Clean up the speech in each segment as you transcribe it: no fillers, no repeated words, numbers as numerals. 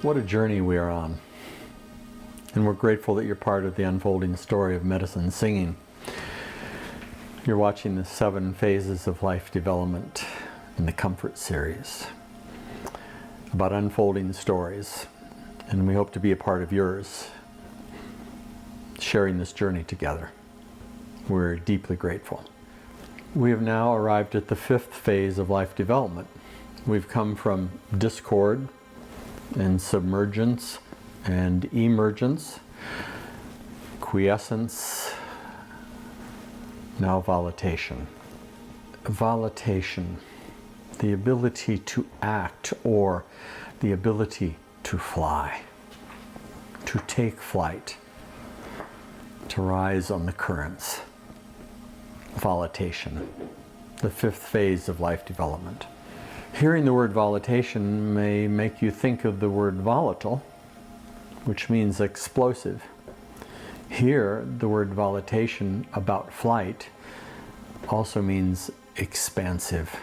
What a journey we are on. And we're grateful that you're part of the unfolding story of medicine singing. You're watching the 7 phases of life development in the Comfort series about unfolding stories. And we hope to be a part of yours, sharing this journey together. We're deeply grateful. We have now arrived at the 5th phase of life development. We've come from discord and submergence and emergence, quiescence, now volitation. Volitation, the ability to act or the ability to fly, to take flight, to rise on the currents. Volitation, the 5th phase of life development. Hearing the word volitation may make you think of the word volatile, which means explosive. Here, the word volitation about flight also means expansive.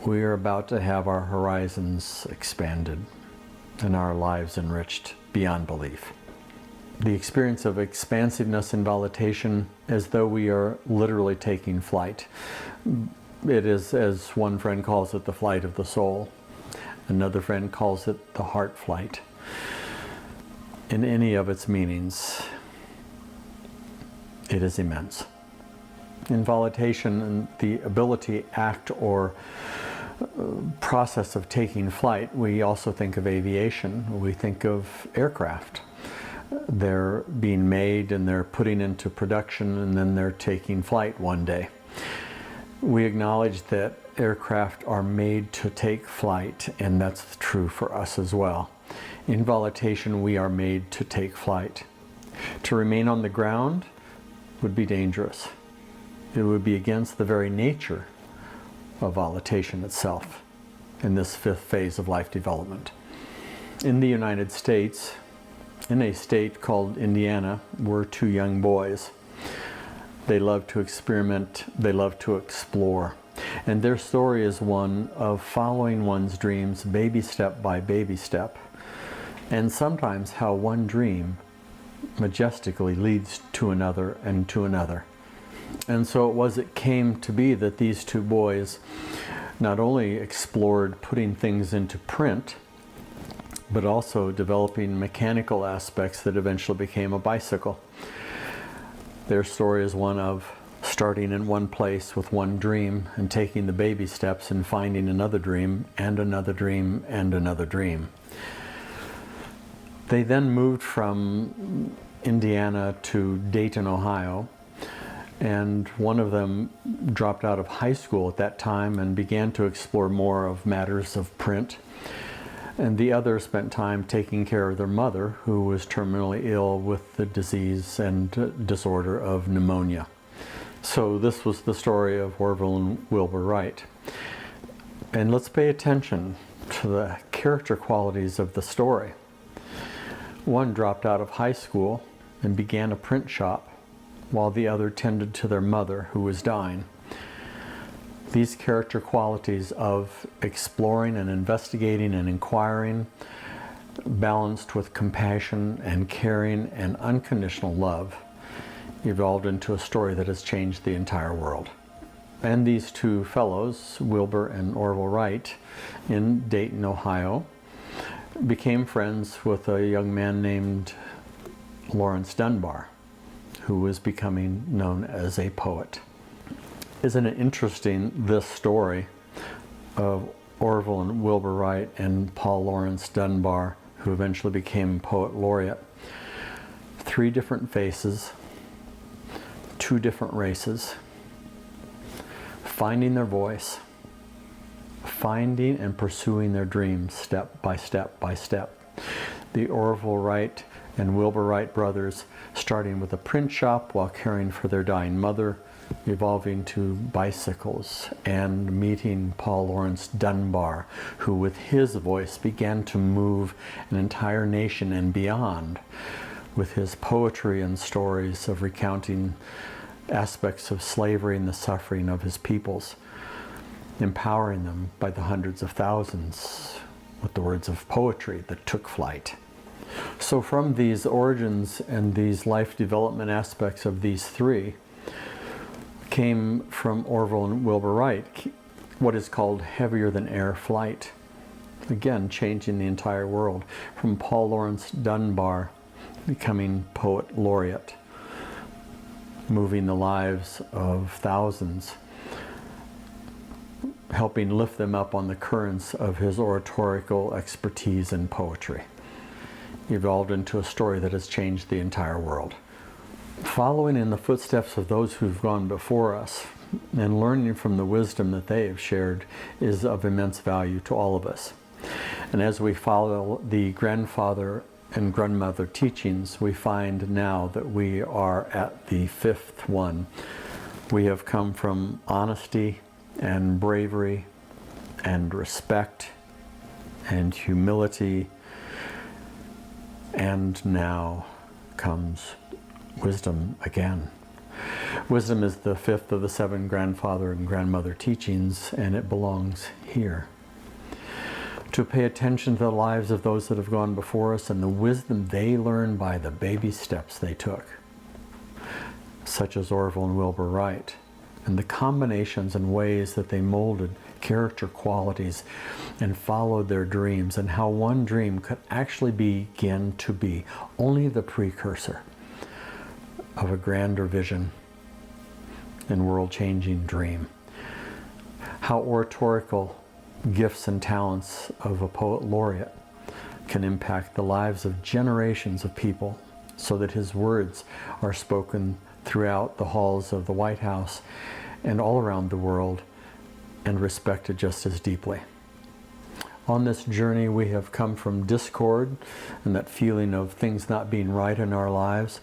We are about to have our horizons expanded and our lives enriched beyond belief. The experience of expansiveness in volitation, as though we are literally taking flight. It is, as one friend calls it, the flight of the soul. Another friend calls it the heart flight. In any of its meanings, it is immense. In volitation, the ability, act, or process of taking flight, we also think of aviation. We think of aircraft. They're being made and they're putting into production and then they're taking flight one day. We acknowledge that aircraft are made to take flight, and that's true for us as well. In volitation, we are made to take flight. To remain on the ground would be dangerous. It would be against the very nature of volitation itself in this 5th phase of life development. In the United States, in a state called Indiana, were 2 young boys. They love to experiment, they love to explore. And their story is one of following one's dreams baby step by baby step. And sometimes how one dream majestically leads to another and to another. And so it came to be that these 2 boys not only explored putting things into print, but also developing mechanical aspects that eventually became a bicycle. Their story is one of starting in one place with one dream and taking the baby steps and finding another dream and another dream and another dream. They then moved from Indiana to Dayton, Ohio, and one of them dropped out of high school at that time and began to explore more of matters of print. And the other spent time taking care of their mother, who was terminally ill with the disease and disorder of pneumonia. So this was the story of Orville and Wilbur Wright. And let's pay attention to the character qualities of the story. One dropped out of high school and began a print shop, while the other tended to their mother, who was dying. These character qualities of exploring and investigating and inquiring, balanced with compassion and caring and unconditional love, evolved into a story that has changed the entire world. And these 2 fellows, Wilbur and Orville Wright, in Dayton, Ohio, became friends with a young man named Lawrence Dunbar, who was becoming known as a poet. Isn't it interesting, this story of Orville and Wilbur Wright and Paul Laurence Dunbar, who eventually became poet laureate? 3 different faces, 2 different races, finding their voice, finding and pursuing their dreams step by step by step. The Orville Wright and Wilbur Wright brothers starting with a print shop while caring for their dying mother, evolving to bicycles, and meeting Paul Laurence Dunbar, who with his voice began to move an entire nation and beyond with his poetry and stories of recounting aspects of slavery and the suffering of his peoples, empowering them by the hundreds of thousands with the words of poetry that took flight. So from these origins and these life development aspects of these three came from Orville and Wilbur Wright what is called heavier than air flight. Again, changing the entire world. From Paul Laurence Dunbar becoming poet laureate, moving the lives of thousands, helping lift them up on the currents of his oratorical expertise in poetry. Evolved into a story that has changed the entire world. Following in the footsteps of those who've gone before us and learning from the wisdom that they have shared is of immense value to all of us. And as we follow the grandfather and grandmother teachings, we find now that we are at the fifth one. We have come from honesty and bravery and respect and humility, and now comes wisdom again. Wisdom is the fifth of the 7 grandfather and grandmother teachings, and it belongs here. To pay attention to the lives of those that have gone before us and the wisdom they learned by the baby steps they took, such as Orville and Wilbur Wright, and the combinations and ways that they molded character qualities and followed their dreams, and how one dream could actually begin to be only the precursor of a grander vision and world-changing dream. How oratorical gifts and talents of a poet laureate can impact the lives of generations of people, so that his words are spoken throughout the halls of the White House and all around the world and respected just as deeply. On this journey, we have come from discord and that feeling of things not being right in our lives.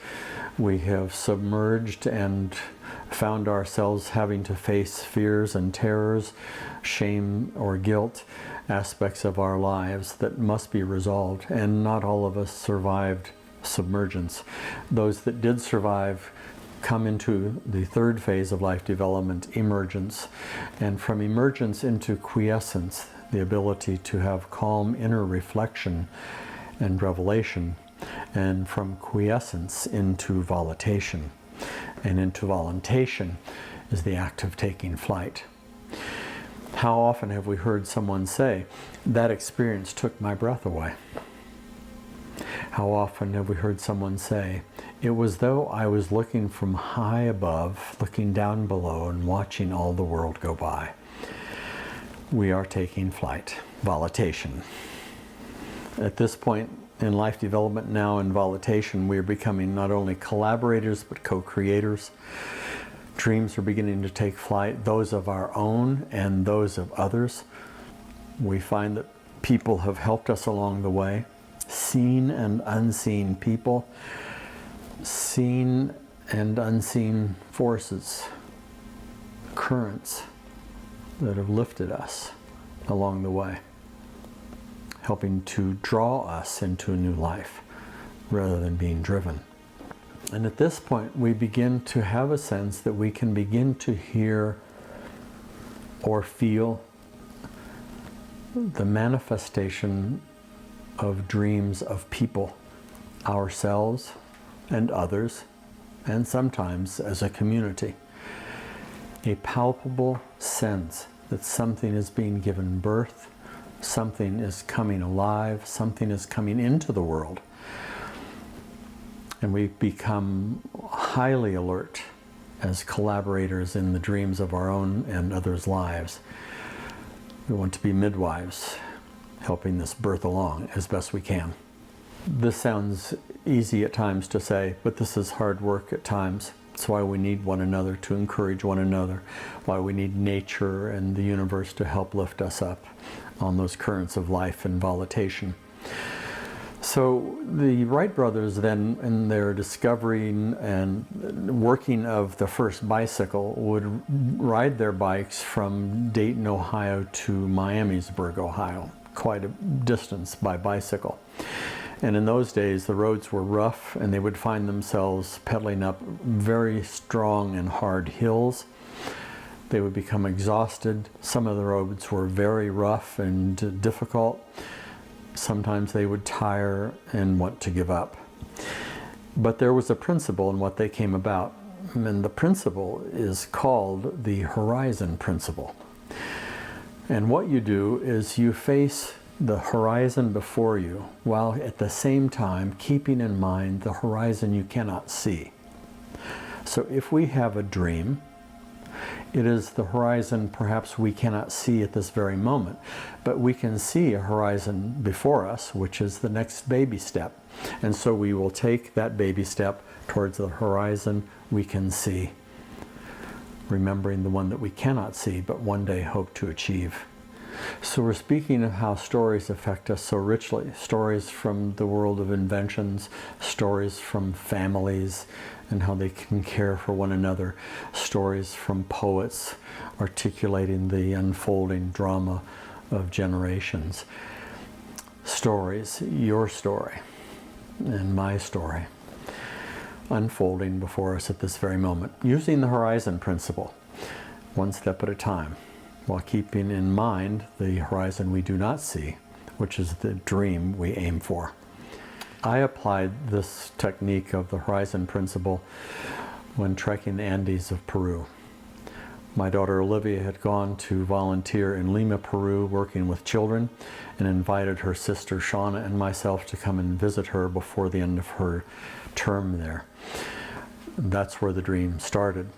We have submerged and found ourselves having to face fears and terrors, shame or guilt, aspects of our lives that must be resolved. And not all of us survived submergence. Those that did survive come into the third phase of life development, emergence, and from emergence into quiescence, the ability to have calm inner reflection and revelation, and from quiescence into volitation, and into volitation is the act of taking flight. How often have we heard someone say, that experience took my breath away? How often have we heard someone say, it was though I was looking from high above, looking down below, and watching all the world go by. We are taking flight, volitation. At this point in life development now in volitation, we are becoming not only collaborators, but co-creators. Dreams are beginning to take flight, those of our own and those of others. We find that people have helped us along the way, seen and unseen people, seen and unseen forces, currents that have lifted us along the way, helping to draw us into a new life rather than being driven. And at this point, we begin to have a sense that we can begin to hear or feel the manifestation of dreams of people, ourselves and others, and sometimes as a community. A palpable sense that something is being given birth, something is coming alive, something is coming into the world. And we become highly alert as collaborators in the dreams of our own and others' lives. We want to be midwives, helping this birth along as best we can. This sounds easy at times to say, but this is hard work at times. It's why we need one another to encourage one another, why we need nature and the universe to help lift us up on those currents of life and volitation. So the Wright brothers then, in their discovering and working of the first bicycle, would ride their bikes from Dayton, Ohio to Miamisburg, Ohio, quite a distance by bicycle. And in those days, the roads were rough, and they would find themselves pedaling up very strong and hard hills. They would become exhausted. Some of the roads were very rough and difficult. Sometimes they would tire and want to give up. But there was a principle in what they came about, and the principle is called the horizon principle. And what you do is you face the horizon before you, while at the same time keeping in mind the horizon you cannot see. So if we have a dream, it is the horizon perhaps we cannot see at this very moment, but we can see a horizon before us, which is the next baby step. And so we will take that baby step towards the horizon we can see, remembering the one that we cannot see, but one day hope to achieve. So we're speaking of how stories affect us so richly. Stories from the world of inventions, stories from families and how they can care for one another, stories from poets articulating the unfolding drama of generations. Stories, your story and my story, unfolding before us at this very moment, using the horizon principle, one step at a time, while keeping in mind the horizon we do not see, which is the dream we aim for. I applied this technique of the horizon principle when trekking the Andes of Peru. My daughter Olivia had gone to volunteer in Lima, Peru, working with children, and invited her sister Shauna and myself to come and visit her before the end of her term there. That's where the dream started.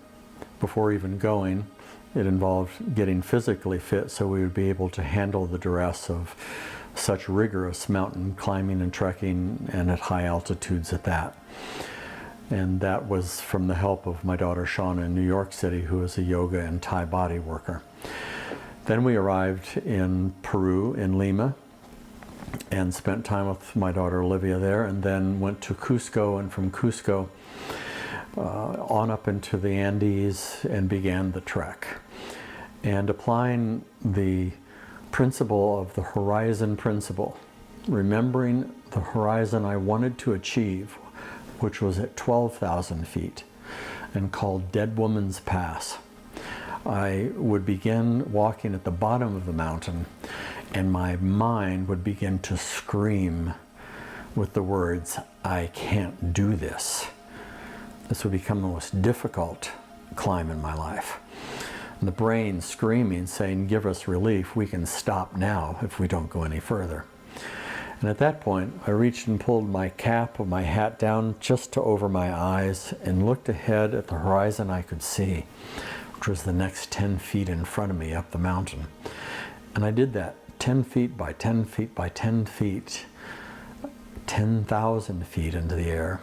Before even going, it involved getting physically fit so we would be able to handle the duress of such rigorous mountain climbing and trekking, and at high altitudes at that. And that was from the help of my daughter Shauna in New York City, who is a yoga and Thai body worker. Then we arrived in Peru, in Lima, and spent time with my daughter Olivia there, and then went to Cusco, and from Cusco on up into the Andes and began the trek. And applying the principle of the horizon principle, remembering the horizon I wanted to achieve, which was at 12,000 feet and called Dead Woman's Pass. I would begin walking at the bottom of the mountain, and my mind would begin to scream with the words, "I can't do this." This would become the most difficult climb in my life. And the brain screaming, saying, "Give us relief, we can stop now if we don't go any further." And at that point, I reached and pulled my cap of my hat down just to over my eyes and looked ahead at the horizon I could see, which was the next 10 feet in front of me up the mountain. And I did that 10 feet by 10 feet by 10 feet, 10,000 feet into the air,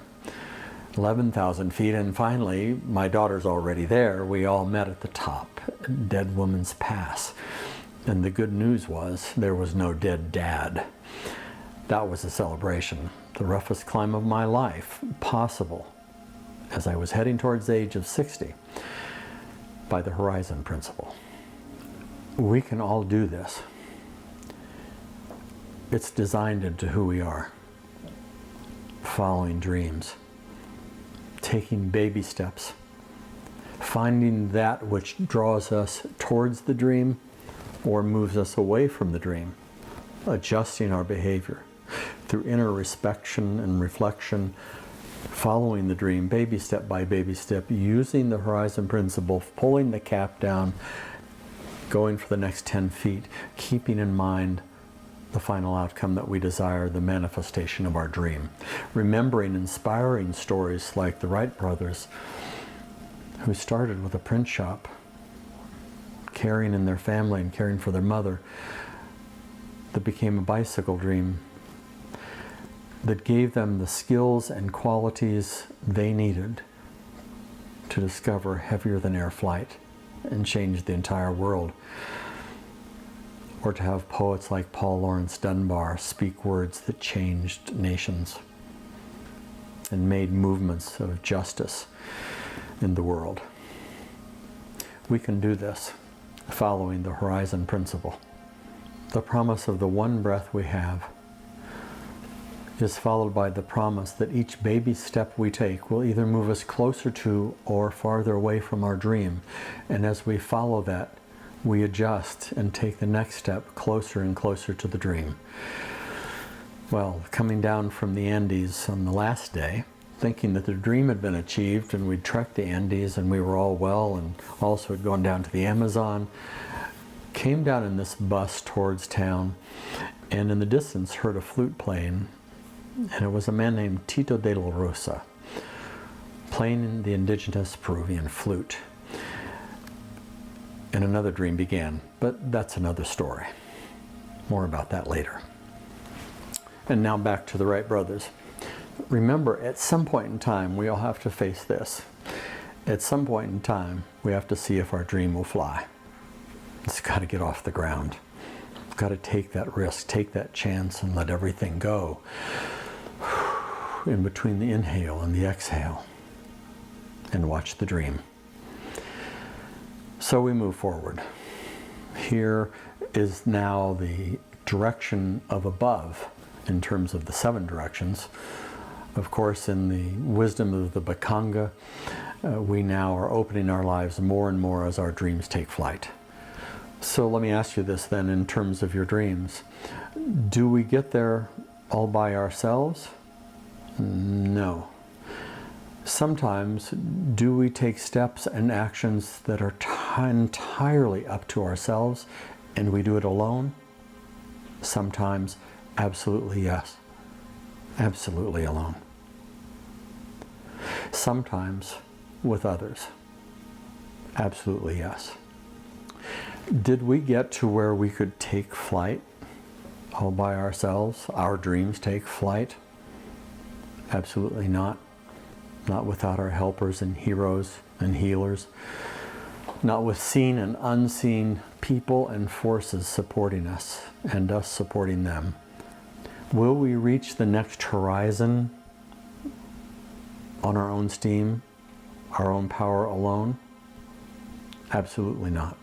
11,000 feet, and finally, my daughter's already there. We all met at the top, Dead Woman's Pass. And the good news was there was no dead dad. That was a celebration, the roughest climb of my life possible as I was heading towards the age of 60 by the horizon principle. We can all do this. It's designed into who we are, following dreams, taking baby steps, finding that which draws us towards the dream or moves us away from the dream, adjusting our behavior through introspection and reflection, following the dream baby step by baby step, using the horizon principle, pulling the cap down, going for the next 10 feet, keeping in mind the final outcome that we desire, the manifestation of our dream. Remembering inspiring stories like the Wright brothers, who started with a print shop, caring in their family and caring for their mother, that became a bicycle dream, that gave them the skills and qualities they needed to discover heavier than air flight and change the entire world. Or to have poets like Paul Laurence Dunbar speak words that changed nations and made movements of justice in the world. We can do this following the horizon principle. The promise of the one breath we have is followed by the promise that each baby step we take will either move us closer to or farther away from our dream. And as we follow that, we adjust and take the next step closer and closer to the dream. Well, coming down from the Andes on the last day, thinking that the dream had been achieved and we'd trekked the Andes and we were all well, and also had gone down to the Amazon, came down in this bus towards town, and in the distance heard a flute playing, and it was a man named Tito de la Rosa playing the indigenous Peruvian flute. And another dream began, but that's another story. More about that later. And now back to the Wright brothers. Remember, at some point in time, we all have to face this. At some point in time, we have to see if our dream will fly. It's got to get off the ground. It's got to take that risk, take that chance, and let everything go. In between the inhale and the exhale. And watch the dream. So we move forward. Here is now the direction of above in terms of the 7 directions. Of course, in the wisdom of the Bakanga, we now are opening our lives more and more as our dreams take flight. So let me ask you this then, in terms of your dreams. Do we get there all by ourselves? No. Sometimes, do we take steps and actions that are entirely up to ourselves, and we do it alone? Sometimes, absolutely yes. Absolutely alone. Sometimes, with others. Absolutely yes. Did we get to where we could take flight all by ourselves? Our dreams take flight? Absolutely not. Not without our helpers and heroes and healers. Not with seen and unseen people and forces supporting us and us supporting them. Will we reach the next horizon on our own steam, our own power alone? Absolutely not.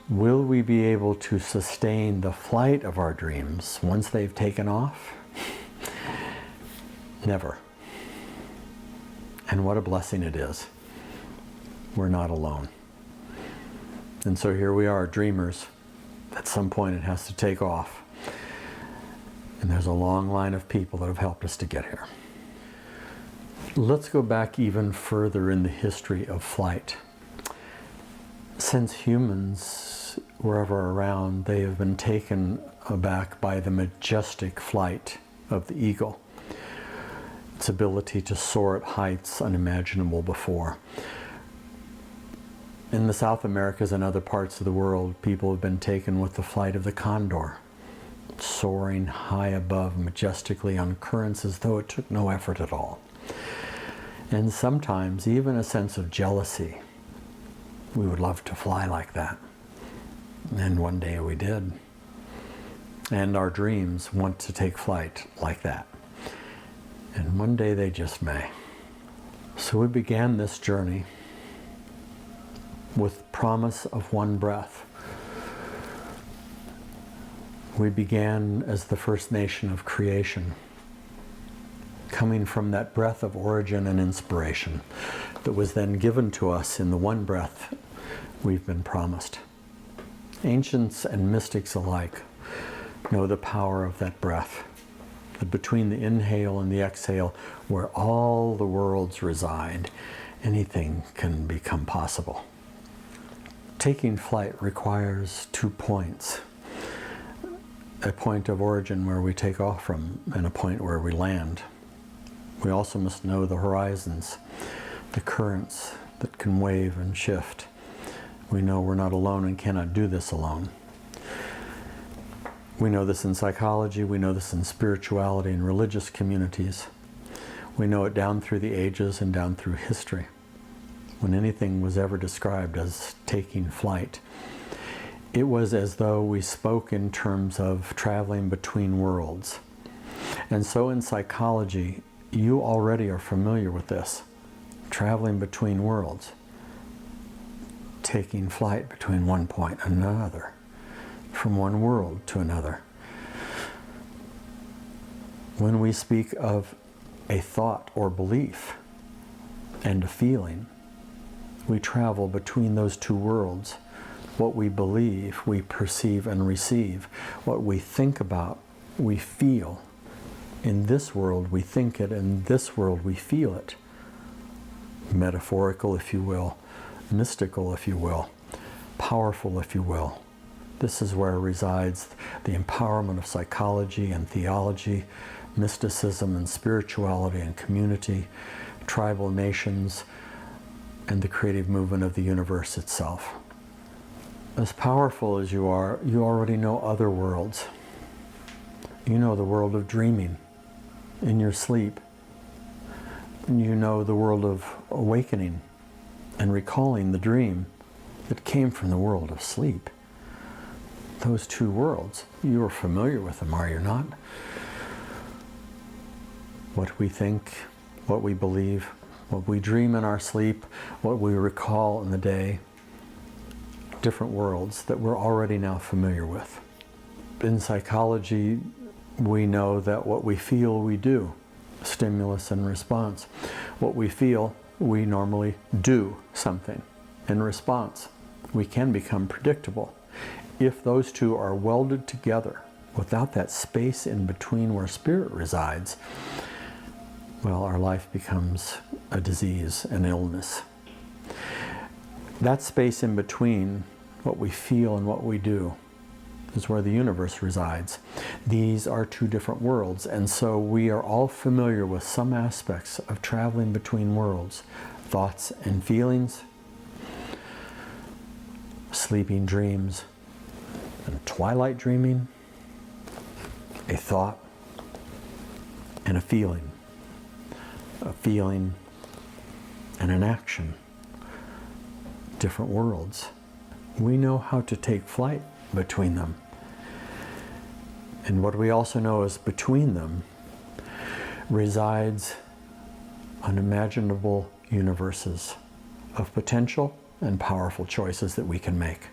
Will we be able to sustain the flight of our dreams once they've taken off? Never. And what a blessing it is. We're not alone. And so here we are, dreamers. At some point it has to take off. And there's a long line of people that have helped us to get here. Let's go back even further in the history of flight. Since humans were ever around, they have been taken aback by the majestic flight of the eagle. Its ability to soar at heights unimaginable before. In the South Americas and other parts of the world, people have been taken with the flight of the condor, soaring high above majestically on currents as though it took no effort at all. And sometimes even a sense of jealousy. We would love to fly like that. And one day we did. And our dreams want to take flight like that. And one day they just may. So we began this journey with promise of one breath. We began as the first nation of creation, coming from that breath of origin and inspiration that was then given to us in the one breath we've been promised. Ancients and mystics alike know the power of that breath, that between the inhale and the exhale, where all the worlds reside, anything can become possible. Taking flight requires 2 points. A point of origin where we take off from, and a point where we land. We also must know the horizons, the currents that can wave and shift. We know we're not alone and cannot do this alone. We know this in psychology, we know this in spirituality and religious communities. We know it down through the ages and down through history. When anything was ever described as taking flight, it was as though we spoke in terms of traveling between worlds. And so in psychology, you already are familiar with this. Traveling between worlds. Taking flight between one point and another. From one world to another. When we speak of a thought or belief and a feeling, we travel between those 2 worlds. What we believe, we perceive and receive. What we think about, we feel In this world we think it, in this world we feel it. Metaphorical, if you will, mystical, if you will, powerful, if you will. This is where resides the empowerment of psychology and theology, mysticism and spirituality and community, tribal nations, and the creative movement of the universe itself. As powerful as you are, you already know other worlds. You know the world of dreaming in your sleep. You know the world of awakening and recalling the dream that came from the world of sleep. Those two worlds, you are familiar with them, are you not? What we think, what we believe, what we dream in our sleep, what we recall in the day, different worlds that we're already now familiar with. In psychology, we know that what we feel, we do. Stimulus and response. What we feel, we normally do something in response. We can become predictable. If those two are welded together, without that space in between where spirit resides, well, our life becomes a disease, an illness. That space in between what we feel and what we do is where the universe resides. These are two different worlds, and so we are all familiar with some aspects of traveling between worlds, thoughts and feelings, sleeping dreams, and twilight dreaming, a thought and a feeling and an action, different worlds. We know how to take flight between them. And what we also know is between them resides unimaginable universes of potential and powerful choices that we can make.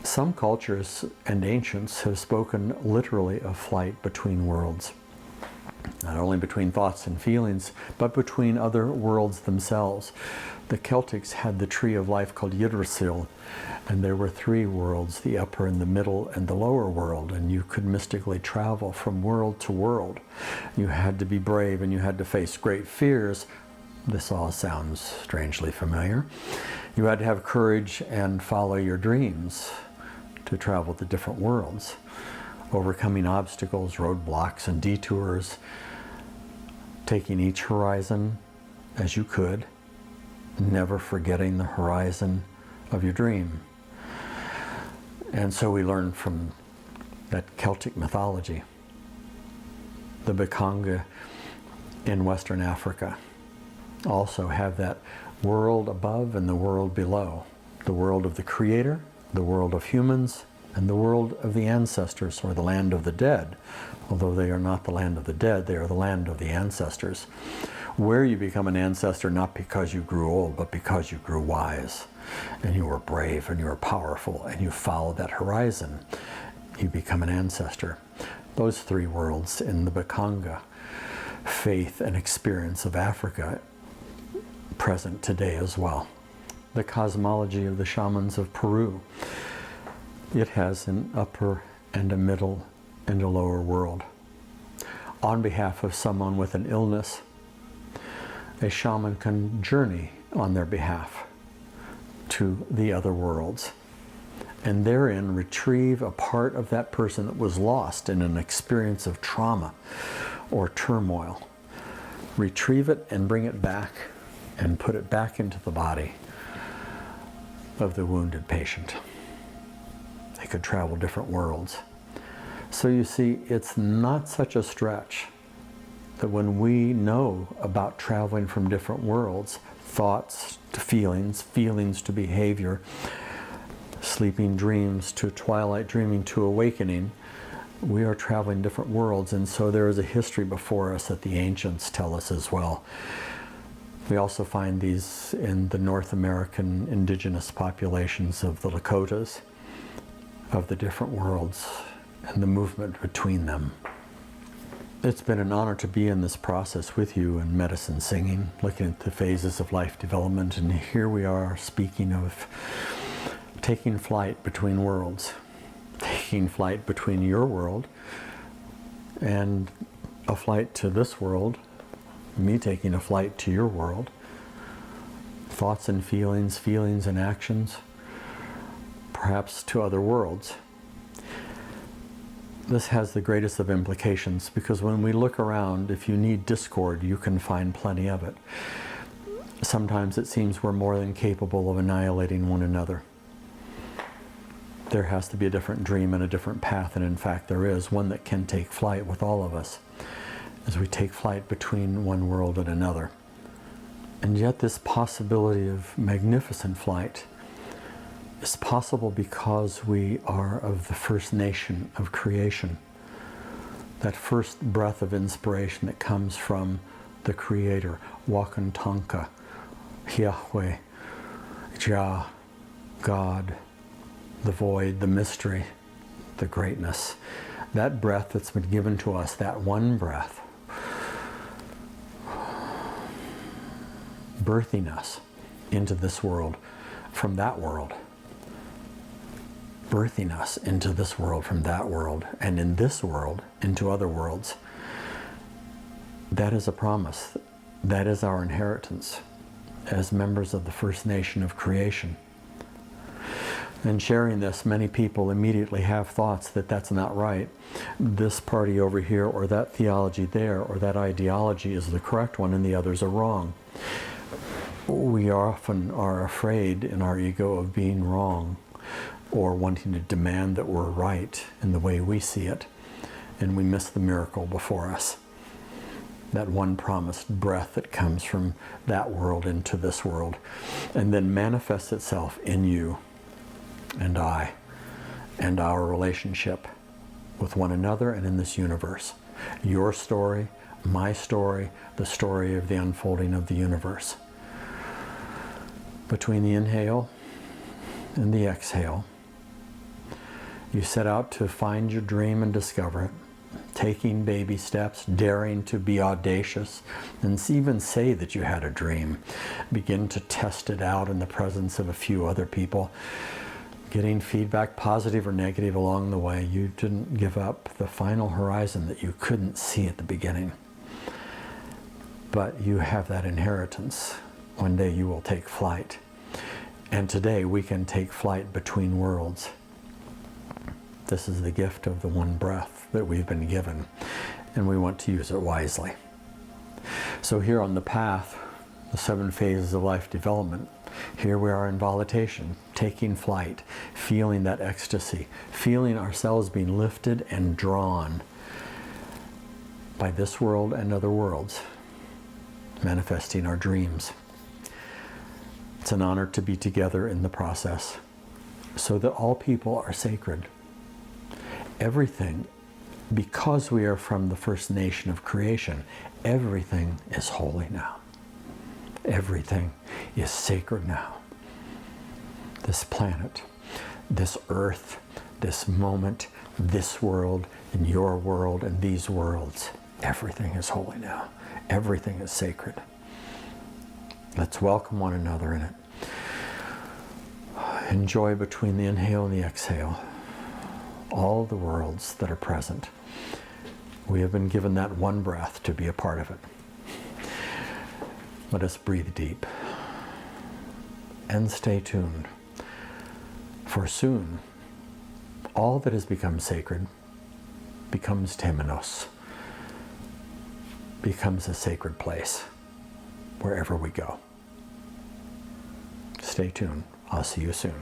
Some cultures and ancients have spoken literally of flight between worlds. Not only between thoughts and feelings, but between other worlds themselves. The Celtics had the tree of life called Yggdrasil, and there were three worlds, the upper and the middle and the lower world, and you could mystically travel from world to world. You had to be brave and you had to face great fears. This all sounds strangely familiar. You had to have courage and follow your dreams to travel the different worlds, overcoming obstacles, roadblocks, and detours, taking each horizon as you could, never forgetting the horizon of your dream. And so we learn from that Celtic mythology. The Bakanga in Western Africa also have that world above and the world below, the world of the Creator, the world of humans, and the world of the ancestors, or the land of the dead. Although they are not the land of the dead, they are the land of the ancestors, where you become an ancestor not because you grew old, but because you grew wise, and you were brave, and you were powerful, and you followed that horizon. You become an ancestor. Those three worlds in the Bakanga faith and experience of Africa, present today as well. The cosmology of the shamans of Peru. It has an upper and a middle and a lower world. On behalf of someone with an illness, a shaman can journey on their behalf to the other worlds, and therein retrieve a part of that person that was lost in an experience of trauma or turmoil. Retrieve it and bring it back and put it back into the body of the wounded patient. They could travel different worlds. So you see, it's not such a stretch that when we know about traveling from different worlds, thoughts to feelings, feelings to behavior, sleeping dreams to twilight dreaming to awakening, we are traveling different worlds, and so there is a history before us that the ancients tell us as well. We also find these in the North American indigenous populations of the Lakotas, of the different worlds and the movement between them. It's been an honor to be in this process with you in Medicine Singing, looking at the phases of life development, and here we are speaking of taking flight between worlds, taking flight between your world and a flight to this world, me taking a flight to your world, thoughts and feelings, feelings and actions, perhaps to other worlds. This has the greatest of implications, because when we look around, if you need discord, you can find plenty of it. Sometimes it seems we're more than capable of annihilating one another. There has to be a different dream and a different path, and in fact there is one that can take flight with all of us as we take flight between one world and another. And yet this possibility of magnificent flight is possible because we are of the first nation of creation. That first breath of inspiration that comes from the Creator, Wakantanka, Yahweh, Jah, God, the void, the mystery, the greatness. That breath that's been given to us, that one breath, birthing us into this world from that world, birthing us into this world from that world, and in this world into other worlds. That is a promise. That is our inheritance as members of the first nation of creation. And sharing this, many people immediately have thoughts that that's not right. This party over here, or that theology there, or that ideology is the correct one and the others are wrong. We often are afraid in our ego of being wrong, or wanting to demand that we're right in the way we see it, and we miss the miracle before us. That one promised breath that comes from that world into this world, and then manifests itself in you and I, and our relationship with one another and in this universe. Your story, my story, the story of the unfolding of the universe. Between the inhale and the exhale, you set out to find your dream and discover it, taking baby steps, daring to be audacious, and even say that you had a dream. Begin to test it out in the presence of a few other people, getting feedback, positive or negative, along the way. You didn't give up the final horizon that you couldn't see at the beginning. But you have that inheritance. One day you will take flight. And today we can take flight between worlds. This is the gift of the one breath that we've been given, and we want to use it wisely. So here on the path, the 7 phases of life development, here we are in Volitation, taking flight, feeling that ecstasy, feeling ourselves being lifted and drawn by this world and other worlds, manifesting our dreams. It's an honor to be together in the process, so that all people are sacred. Everything, because we are from the first nation of creation, everything is holy now. Everything is sacred now. This planet, this earth, this moment, this world, and your world, and these worlds, everything is holy now. Everything is sacred. Let's welcome one another in it. Enjoy between the inhale and the exhale all the worlds that are present. We have been given that one breath to be a part of it. Let us breathe deep and stay tuned, for soon all that has become sacred becomes temenos, becomes a sacred place wherever we go. Stay tuned. I'll see you soon.